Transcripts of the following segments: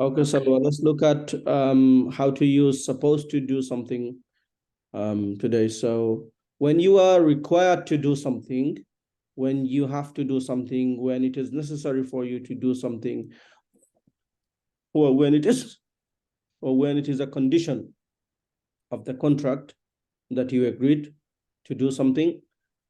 Okay, so let's look at how to use supposed to do something today. So when you are required to do something, when you have to do something, when it is necessary for you to do something, or when it is a condition of the contract that you agreed to do something,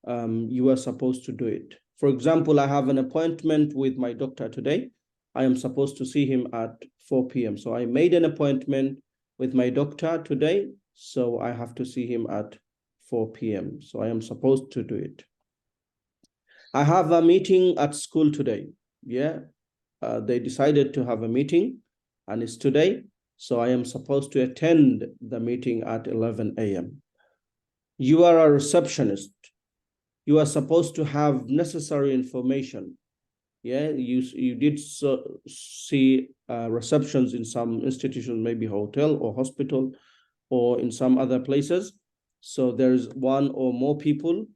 you are supposed to do it. For example, I have an appointment with my doctor today. I am supposed to see him at 4 p.m. So I made an appointment with my doctor today. So I have to see him at 4 p.m. So I am supposed to do it. I have a meeting at school today. Yeah, they decided to have a meeting and it's today. So I am supposed to attend the meeting at 11 a.m. You are a receptionist. You are supposed to have necessary information. Yeah, you did see receptions in some institutions, maybe hotel or hospital, or in some other places. So there's one or more people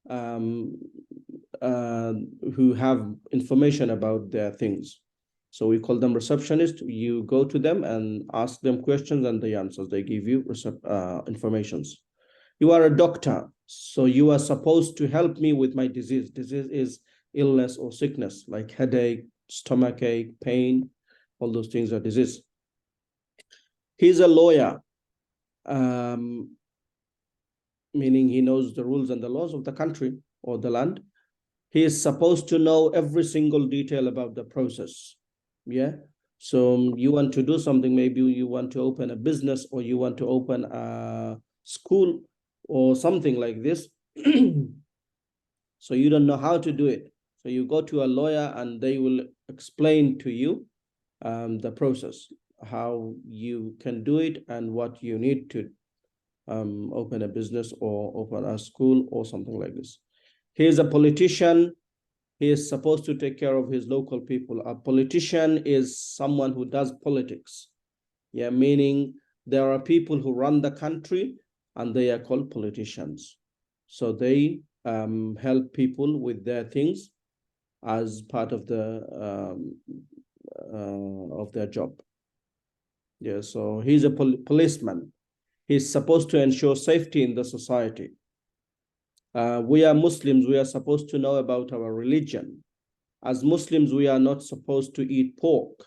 who have information about their things. So we call them receptionists. You go to them and ask them questions, and the answers they give you informations. You are a doctor, so you are supposed to help me with my disease. Disease is illness or sickness, like headache, stomachache, pain, all those things are disease. He's a lawyer, meaning he knows the rules and the laws of the country or the land. He is supposed to know every single detail about the process. Yeah. So you want to do something, maybe you want to open a business or you want to open a school or something like this. So you don't know how to do it. So you go to a lawyer and they will explain to you the process, how you can do it and what you need to open a business or open a school or something like this. He is a politician. He is supposed to take care of his local people. A politician is someone who does politics. Yeah, meaning there are people who run the country and they are called politicians. So they help people with their things as part of their job. Yeah, so he's a policeman. He's supposed to ensure safety in the society. We are Muslims. We are supposed to know about our religion. As Muslims, we are not supposed to eat pork.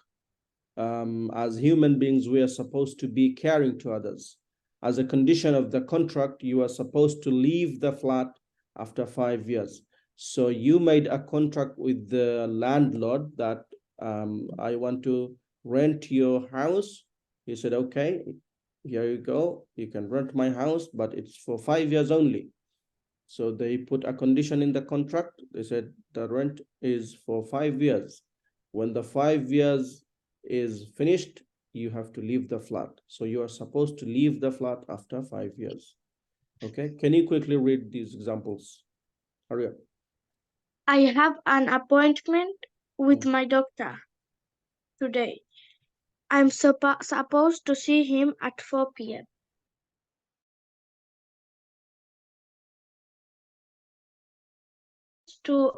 As human beings, we are supposed to be caring to others. As a condition of the contract, you are supposed to leave the flat after 5 years. So you made a contract with the landlord that I want to rent your house. He said, okay, here you go. You can rent my house, but it's for 5 years only. So they put a condition in the contract. They said the rent is for 5 years. When the 5 years is finished, you have to leave the flat. So you are supposed to leave the flat after 5 years. Okay, can you quickly read these examples? Hurry up. I have an appointment with my doctor today. I'm supposed to see him at 4 p.m. To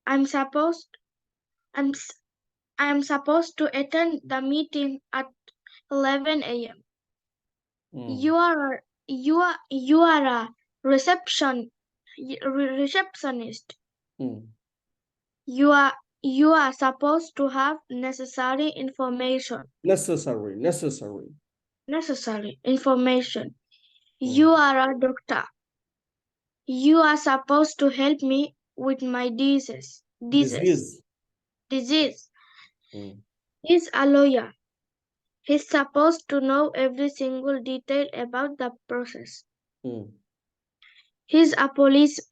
I'm supposed I'm I'm supposed to attend the meeting at 11 a.m. You are a receptionist. You are supposed to have necessary information. Necessary. You are a doctor. You are supposed to help me with my disease. He's a lawyer. He's supposed to know every single detail about the process. He's a politician.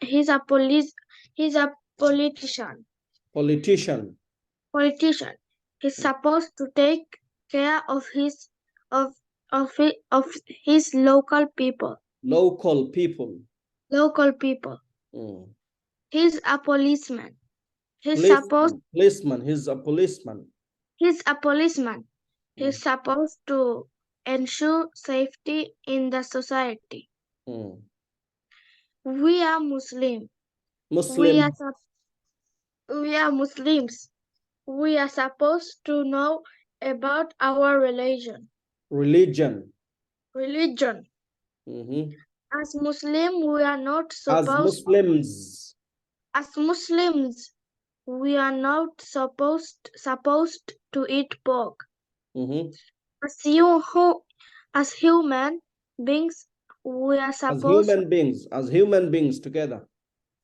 He's supposed to take care of his local people. He's a policeman. He's a policeman. He's supposed to ensure safety in the society. We are Muslim. We are Muslims. We are supposed to know about our religion. Religion. Religion. Mhm. As Muslim, we are not As supposed. Muslims. As Muslims, we are not supposed to eat pork. Mhm. As human beings, we are As supposed. human beings together.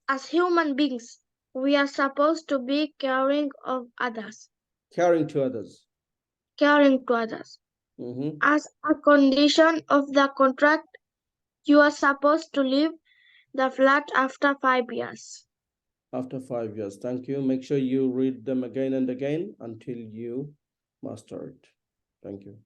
As human beings, we are supposed to be caring of others. Caring to others. Caring to others. Mhm. As a condition of the contract, you are supposed to leave the flat after 5 years. After 5 years. Thank you. Make sure you read them again and again until you master it. Thank you.